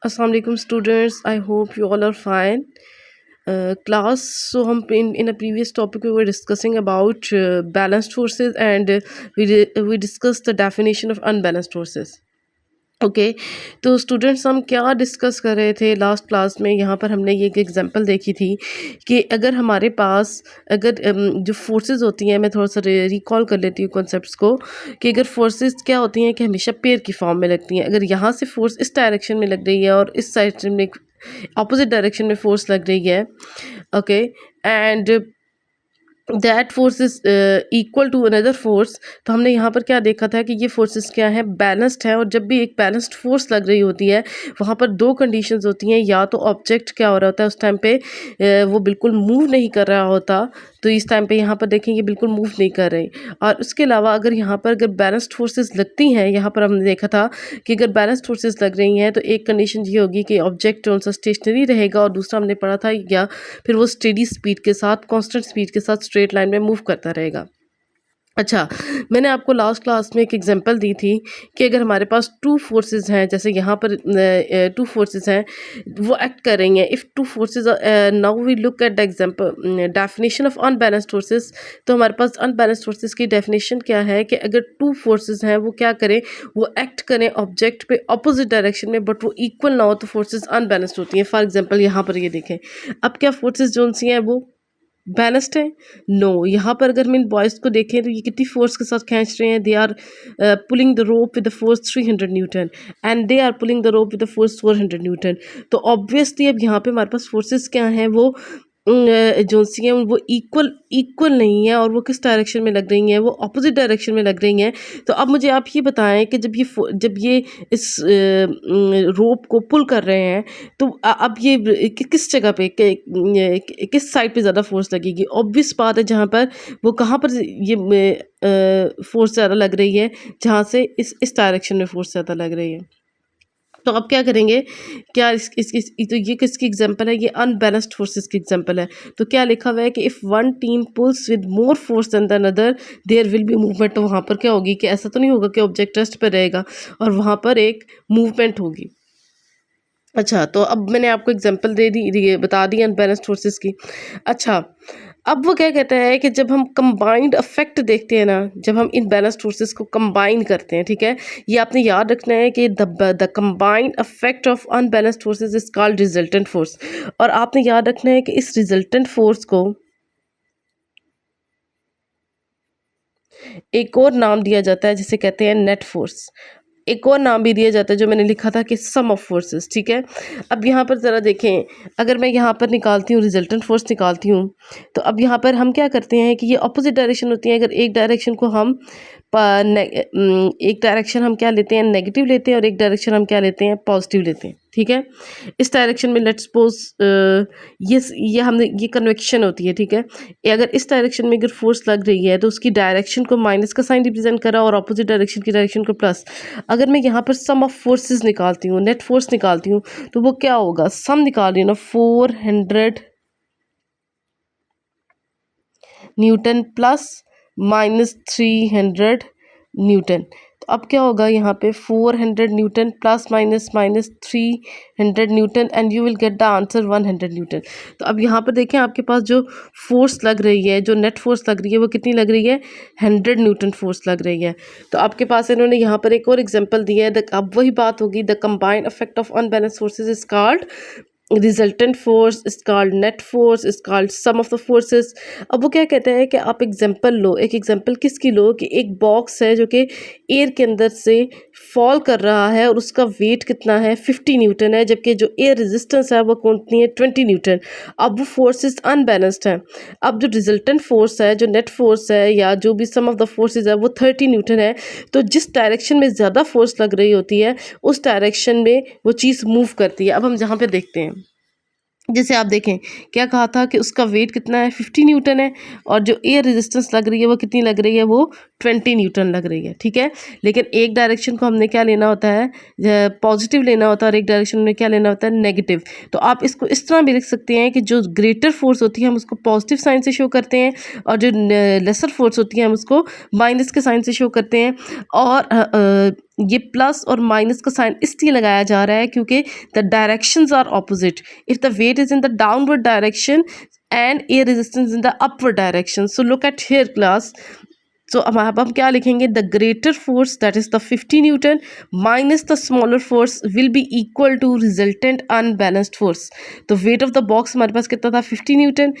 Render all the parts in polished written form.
Assalamu alaikum students. I hope you all are fine. Class. So, in a previous topic we were discussing about balanced forces, and we discussed the definition of unbalanced forces. Okay तो students हम क्या discuss कर रहे थे last class में। यहाँ पर हमने ये एक एग्जांपल देखी थी कि अगर हमारे पास अगर जो फोर्सेस होती हैं, मैं थोड़ा सा रिकॉल कर लेती हूँ कॉन्सेप्ट्स को, कि अगर फोर्सेस क्या होती हैं कि हमेशा पेयर की फॉर्म में लगती हैं। अगर यहाँ से फोर्स इस डायरेक्शन में लग रही है और इस साइड में अपोजिट डायरेक्शन में फोर्स लग रही है, okay, and that force is equal to another force, तो हमने यहाँ पर क्या देखा था कि ये फोर्सेस क्या है, बैलेंस्ड है। और जब भी एक बैलेंस्ड फोर्स लग रही होती है वहाँ पर दो कंडीशंस होती हैं, या तो ऑब्जेक्ट क्या हो रहा होता है उस टाइम पे वो बिल्कुल मूव नहीं कर रहा होता, तो इस टाइम पे यहाँ पर देखें ये बिल्कुल मूव नहीं कर रहे। और उसके अलावा अगर यहाँ पर अगर बैलेंस्ड फोर्सेस लगती हैं, यहाँ पर हमने देखा था कि अगर बैलेंस्ड फोर्सेस लग रही हैं तो एक कंडीशन ये होगी कि ऑब्जेक्ट कौन सा स्टेशनरी रहेगा, और दूसरा हमने पढ़ा था या फिर वो स्टेडी स्पीड के साथ, कांस्टेंट स्पीड के साथ स्ट्रेट लाइन में मूव करता रहेगा। अच्छा, मैंने आपको लास्ट क्लास में एक एग्जांपल दी थी कि अगर हमारे पास टू फोर्सेस हैं, जैसे यहाँ पर टू फोर्सेस हैं, वो एक्ट कर रही हैं। If two forces, now we look at the example definition of unbalanced forces. तो हमारे पास अनबैलेंस्ड फोर्सेस की डेफिनेशन क्या है कि अगर टू फोर्सेस हैं वो क्या करें, वो एक्ट करें ऑब्जेक्ट पे अपोजिट डायरेक्शन में, बट वो इक्वल ना हो, तो फोर्सेस अनबैलेंस्ड होती हैं। फॉर एग्जाम्पल यहाँ पर ये देखें, अब क्या फोर्सेस जो सी हैं वो बैलेंस्ड है? नो। यहाँ पर अगर हम इन बॉयज़ को देखें तो ये कितनी फोर्स के साथ खींच रहे हैं। They are pulling the rope with the force 300 newton, and they are pulling the rope with the force 400 newton. तो ऑब्वियसली अब यहाँ पे हमारे पास फोर्सेस क्या हैं, वो जो सी हैं वो इक्वल नहीं है, और वो किस डायरेक्शन में लग रही हैं, वो अपोजिट डायरेक्शन में लग रही हैं। तो अब मुझे आप ये बताएं कि जब ये इस रोप को पुल कर रहे हैं, तो अब ये किस जगह पे किस साइड पे ज़्यादा फोर्स लगेगी? ऑब्वियस बात है, जहाँ पर वो कहाँ पर ये फोर्स ज़्यादा लग रही है, जहाँ से इस डायरेक्शन में फोर्स ज़्यादा लग रही है। तो अब क्या करेंगे, क्या तो ये किसकी एग्जांपल है, ये अनबैलेंस्ड फोर्सेस की एग्जांपल है। तो क्या लिखा हुआ है कि if one team pulls with more force then the another there will be movement. तो वहाँ पर क्या होगी कि ऐसा तो नहीं होगा कि ऑब्जेक्ट रेस्ट पर रहेगा और वहाँ पर एक मूवमेंट होगी। अच्छा, तो अब मैंने आपको एग्जांपल बता दी अनबैलेंस्ड फोर्सेस की। अच्छा, अब वो क्या कहता है कि जब हम कंबाइंड इफेक्ट देखते हैं ना, जब हम इन बैलेंस्ड फोर्सेस को कंबाइन करते हैं, ठीक है, ये आपने याद रखना है कि the combined effect of unbalanced forces is called resultant force. और आपने याद रखना है कि इस रिजल्टेंट फोर्स को एक और नाम दिया जाता है जिसे कहते हैं नेट फोर्स। एक और नाम भी दिया जाता है जो मैंने लिखा था कि सम ऑफ फोर्सेस, ठीक है। अब यहाँ पर ज़रा देखें, अगर मैं यहाँ पर निकालती हूँ रिजल्टेंट फोर्स निकालती हूँ, तो अब यहाँ पर हम क्या करते हैं कि ये अपोजिट डायरेक्शन होती है। अगर एक डायरेक्शन को हम एक डायरेक्शन हम क्या लेते हैं, नेगेटिव लेते हैं, और एक डायरेक्शन हम क्या लेते हैं, पॉजिटिव लेते हैं, ठीक है। इस डायरेक्शन में लेट्स सपोज ये हमने ये कन्वेक्शन होती है, ठीक है। अगर इस डायरेक्शन में अगर फोर्स लग रही है तो उसकी डायरेक्शन को माइनस का साइन रिप्रेजेंट करा और अपोजिट डायरेक्शन की डायरेक्शन को प्लस। अगर मैं यहाँ पर सम ऑफ फोर्सेस निकालती हूँ, नेट फोर्स निकालती हूँ, तो वो क्या होगा, सम निकाल रही हूँ ना, 400 न्यूटन प्लस माइनस 300 न्यूटन। तो अब क्या होगा यहाँ पे 400 Newton plus minus 300 newton, and you will get the answer 100 Newton. तो अब यहाँ पर देखें, आपके पास जो फोर्स लग रही है, जो नेट फोर्स लग रही है, वो कितनी लग रही है, 100 न्यूटन फोर्स लग रही है। तो आपके पास इन्होंने यहाँ पर एक और एग्जांपल दिया है। अब वही बात होगी, the combined effect of unbalanced forces is called resultant force, is called net force, is called sum of the forces. अब वो क्या कहते हैं कि आप एग्जांपल लो, एक एग्जांपल किसकी लो, कि एक बॉक्स है जो कि एयर के अंदर से फॉल कर रहा है और उसका वेट कितना है, 50 न्यूटन है, जबकि जो एयर रेजिस्टेंस है वो कितनी है, 20 न्यूटन। अब वो फोर्सेस अनबैलेंस्ड हैं। अब जो रिजल्टेंट फोर्स है, जो नेट फोर्स है, या जो भी सम ऑफ द फोर्सेस है, वो 30 न्यूटन है। तो जिस डायरेक्शन में ज़्यादा फोर्स लग रही होती है उस डायरेक्शन में वो चीज़ मूव करती है। अब हम जहाँ पे देखते हैं, जैसे आप देखें, क्या कहा था कि उसका वेट कितना है, 50 न्यूटन है, और जो एयर रेजिस्टेंस लग रही है वो कितनी लग रही है, वो 20 न्यूटन लग रही है, ठीक है। लेकिन एक डायरेक्शन को हमने क्या लेना होता है, पॉजिटिव लेना होता है, और एक डायरेक्शन में क्या लेना होता है, नेगेटिव। तो आप इसको इस तरह भी लिख सकते हैं कि जो ग्रेटर फोर्स होती है हम उसको पॉजिटिव साइन से शो करते हैं, और जो लेसर फोर्स होती है हम उसको माइनस के साइन से शो करते हैं। और ये प्लस और माइनस का साइन इसलिए लगाया जा रहा है क्योंकि the directions are opposite. If the weight is in the downward direction and air resistance in the upward direction. So look at here class. So अब हम क्या लिखेंगे, the greater force that is the 50 Newton minus the smaller force will be equal to resultant unbalanced force. तो weight of the box हमारे पास कितना था 50 Newton,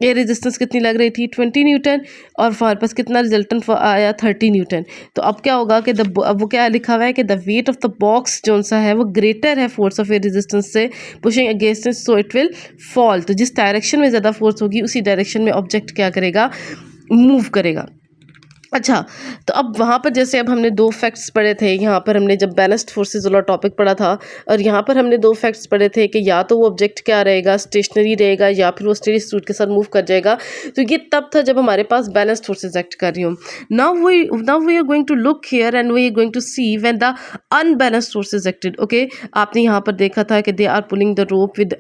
air resistance कितनी लग रही थी 20 न्यूटन, और हमारे पास कितना रिजल्टेंट आया 30 न्यूटन. तो अब क्या होगा कि अब वो क्या लिखा हुआ है कि the weight of the box जो सा है वो ग्रेटर है फोर्स ऑफ एयर रेजिस्टेंस से pushing against it, so it will fall. तो जिस डायरेक्शन में ज़्यादा फोर्स होगी उसी डायरेक्शन में ऑब्जेक्ट क्या करेगा, मूव करेगा. अच्छा, तो अब वहाँ पर जैसे अब हमने दो फैक्ट्स पढ़े थे, यहाँ पर हमने जब बैलेंस्ड फोर्सेस वाला टॉपिक पढ़ा था, और यहाँ पर हमने दो फैक्ट्स पढ़े थे कि या तो वो ऑब्जेक्ट क्या रहेगा, स्टेशनरी रहेगा, या फिर वो स्टेडी स्पीड के साथ मूव कर जाएगा. तो ये तब था जब हमारे पास बैलेंस्ड फोर्सेस एक्ट कर रही हूँ. Now we are going to look here and we are going to see when the unbalanced forces acted. Okay, आपने यहाँ पर देखा था कि they are pulling the rope with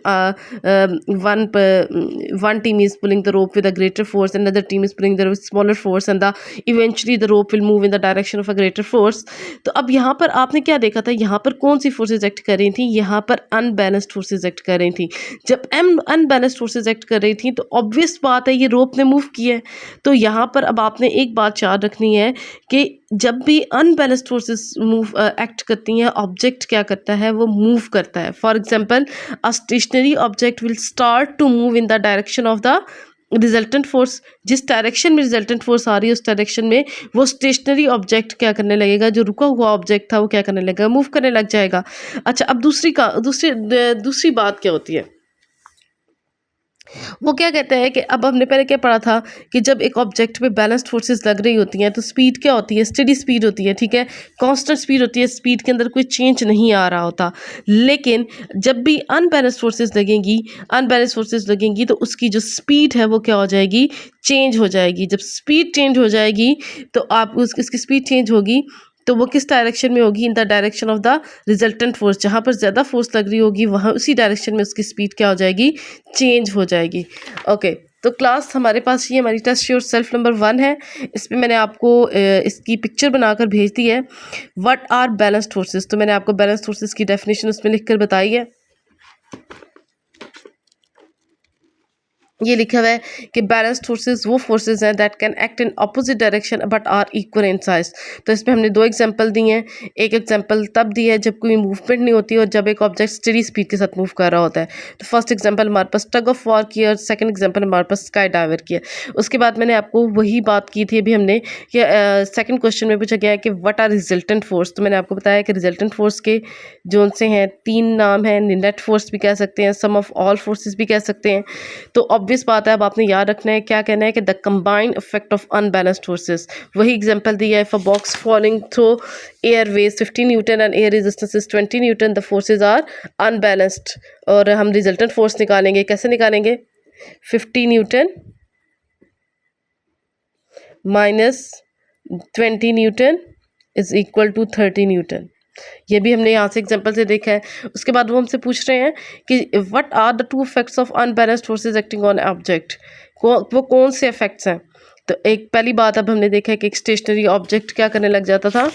one team is pulling the rope with a greater force, another team is pulling the rope with smaller force, and eventually the rope will move in the direction of a greater force. तो अब यहाँ पर आपने क्या देखा था, यहाँ पर कौन सी फोर्सेज एक्ट कर रही थी, यहाँ पर अनबैलेंस्ड फोर्सेज एक्ट कर रही थी. जब अनबैलेंस्ड फोर्सेज एक्ट कर रही थी तो ऑब्वियस बात है ये रोप ने मूव किया है. तो यहाँ पर अब आपने एक बात याद रखनी है कि जब भी अनबैलेंस्ड फोर्सेस मूव एक्ट करती हैं, ऑब्जेक्ट क्या करता है, वो मूव करता है. For example, a stationary object will start to move in the direction of the resultant force. जिस डायरेक्शन में रिजल्टेंट फोर्स आ रही है उस डायरेक्शन में वो स्टेशनरी ऑब्जेक्ट क्या करने लगेगा, जो रुका हुआ ऑब्जेक्ट था वो क्या करने लगेगा, मूव करने लग जाएगा. अच्छा, अब दूसरी बात क्या होती है, वो क्या कहते हैं कि अब हमने पहले क्या पढ़ा था कि जब एक ऑब्जेक्ट पे बैलेंस्ड फोर्सेस लग रही होती हैं तो स्पीड क्या होती है, स्टेडी स्पीड होती है. ठीक है, कांस्टेंट स्पीड होती है, स्पीड के अंदर कोई चेंज नहीं आ रहा होता. लेकिन जब भी अनबैलेंस्ड फोर्सेस लगेंगी तो उसकी जो स्पीड है वो क्या हो जाएगी, चेंज हो जाएगी. जब स्पीड चेंज हो जाएगी तो आप उसकी स्पीड चेंज होगी तो वो किस डायरेक्शन में होगी, इन the direction of the resultant force. जहाँ पर ज़्यादा फोर्स लग रही होगी वहाँ उसी डायरेक्शन में उसकी स्पीड क्या हो जाएगी, चेंज हो जाएगी. ओके, तो क्लास हमारे पास ये हमारी टेस्ट योर सेल्फ नंबर 1 है. इस पर मैंने आपको इसकी पिक्चर बनाकर भेज दी है. व्हाट आर बैलेंस्ड फोर्सेस, तो मैंने आपको बैलेंस्ड फोर्सेस की डेफिनेशन उसमें लिख कर बताई है. ये लिखा हुआ है कि बैलेंस्ड फोर्सेस वो फोर्सेस हैं that can act in opposite direction but are equal in size. तो इसमें हमने दो एग्जांपल दिए हैं. एक एग्जांपल तब दी है जब कोई मूवमेंट नहीं होती और जब एक ऑब्जेक्ट स्टेडी स्पीड के साथ मूव कर रहा होता है. तो फर्स्ट एग्जांपल हमारे पास टग ऑफ वॉर की और सेकंड एग्जांपल हमारे पास स्काई डाइवर की है. उसके बाद मैंने आपको वही बात की थी अभी हमने कि सेकंड क्वेश्चन में पूछा गया है कि व्हाट आर रिजल्टेंट फोर्स. तो मैंने आपको बताया कि रिजल्टेंट फोर्स के जो से हैं 3 नाम हैं. नेट फोर्स भी कह सकते हैं, सम ऑफ ऑल फोर्सेस भी कह सकते हैं. तो ऑब्वियस बात है, अब आपने याद रखना है क्या कहना है कि the combined effect of unbalanced forces. वही एग्जांपल दिया है, for box falling through air weighs 50 newton and air resistance is 20 newton, the forces are unbalanced. और हम रिजल्टेंट फोर्स निकालेंगे, कैसे निकालेंगे, 50 newton minus 20 newton is equal to 30 newton. ये भी हमने यहाँ से एग्जांपल से देखा है. उसके बाद वो हमसे पूछ रहे हैं कि what are the 2 effects of unbalanced forces acting on object. वो कौन से इफेक्ट्स हैं. तो एक पहली बात अब हमने देखा है कि एक स्टेशनरी ऑब्जेक्ट क्या करने लग जाता था.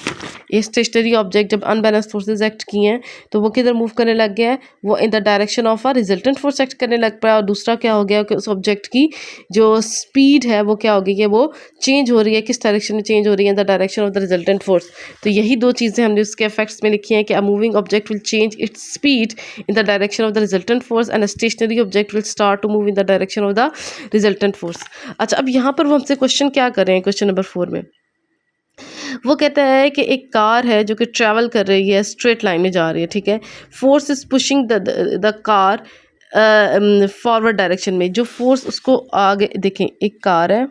ये स्टेशनरी ऑब्जेक्ट जब अनबैलेंस्ड फोर्सेस एक्ट किए हैं तो वो किधर मूव करने लग गया है, वो इन the direction of a resultant force act करने लग पाया. और दूसरा क्या हो गया कि उस ऑब्जेक्ट की जो स्पीड है वो क्या हो गई है, वो चेंज हो रही है. किस डायरेक्शन में चेंज हो रही है, इन the direction of the resultant force. तो यही दो चीज़ें हमने उसके इफेक्ट्स में लिखी हैं कि a moving object will change its speed in the direction of the resultant force and a stationary object will start to move in the direction of the resultant force. अच्छा, अब यहाँ पर वो हमसे क्वेश्चन क्या कर रहे हैं, क्वेश्चन नंबर 4 में वो कहता है कि एक कार है जो कि ट्रैवल कर रही है, स्ट्रेट लाइन में जा रही है. ठीक है, force is pushing the car forward direction में. जो फोर्स उसको आगे, देखें एक कार है,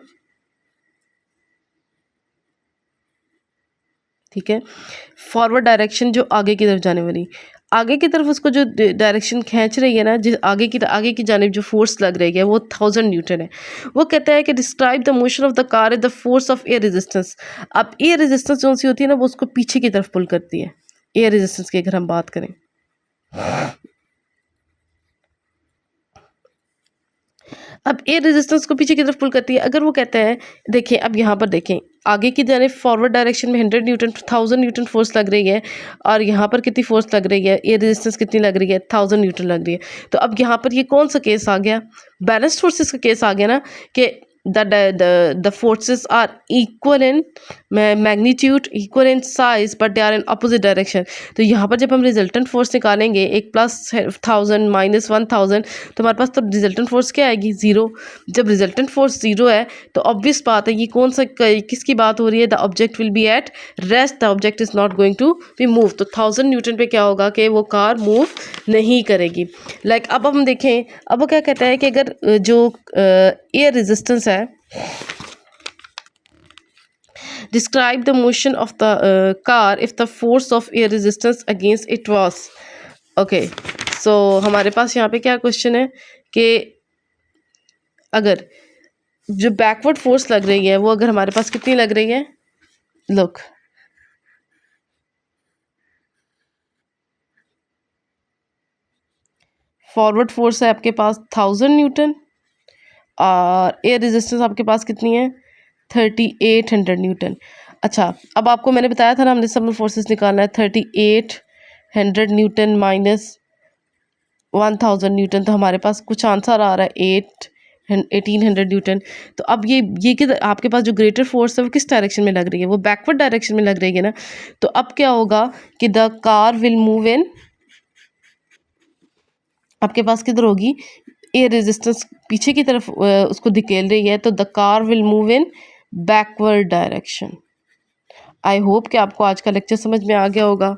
ठीक है, फॉरवर्ड डायरेक्शन जो आगे की तरफ जाने वाली, आगे की तरफ उसको जो डायरेक्शन खींच रही है ना, जिस आगे की जानिब जो फोर्स लग रही है वो 1000 न्यूटन है. वो कहता है कि describe the motion of the car the force of air resistance. अब एयर रेजिस्टेंस जो सी होती है ना वो उसको पीछे की तरफ पुल करती है. एयर रेजिस्टेंस की अगर हम बात करें, अब एयर रेजिस्टेंस को पीछे की तरफ पुल करती है। अगर वो कहता है, देखें अब यहाँ पर देखें, आगे की जाने फॉरवर्ड डायरेक्शन में 100 न्यूटन 1000 न्यूटन फोर्स लग रही है, और यहाँ पर कितनी फोर्स लग रही है, एयर रेजिस्टेंस कितनी लग रही है, 1000 न्यूटन लग रही है। तो अब यहाँ पर ये कौन सा केस आ गया, बैलेंस्ड फोर्सेस का केस आ गया ना, कि the forces are equal in magnitude, equal in size, but they are in opposite direction। तो यहाँ पर जब हम रिजल्टेंट फोर्स निकालेंगे, एक प्लस 1000 माइनस 1000, तो हमारे पास तो रिजल्टेंट फोर्स क्या आएगी, ज़ीरो। जब रिजल्टेंट फोर्स ज़ीरो है तो ऑब्वियस बात है, ये कौन सा किसकी बात हो रही है, the object will be at rest, the object is not going to be move. तो 1000 न्यूटन पे क्या होगा कि वो कार मूव नहीं करेगी। अब हम देखें, अब वो क्या कहता है कि अगर जो एयर रेजिस्टेंस है, describe the motion of the car if the force of air resistance against it was okay। so हमारे पास यहाँ पे क्या क्वेश्चन है कि अगर जो बैकवर्ड फोर्स लग रही है वो अगर हमारे पास कितनी लग रही है, लुक फॉरवर्ड फोर्स है आपके पास 1000 न्यूटन, और एयर रेजिस्टेंस आपके पास कितनी है, 3800 न्यूटन। अच्छा, अब आपको मैंने बताया था ना, हमने सब फोर्सेस निकालना है, 3800 न्यूटन माइनस 1000 न्यूटन, तो हमारे पास कुछ आंसर आ रहा है 1800 न्यूटन। तो अब ये कि आपके पास जो ग्रेटर फोर्स है वो किस डायरेक्शन में लग रही है, वो बैकवर्ड डायरेक्शन में लग रही है ना। तो अब क्या होगा कि the car will move in, आपके पास किधर होगी, एयर रेजिस्टेंस पीछे की तरफ उसको धकेल रही है, तो the car will move in backward direction. I hope कि आपको आज का लेक्चर समझ में आ गया होगा।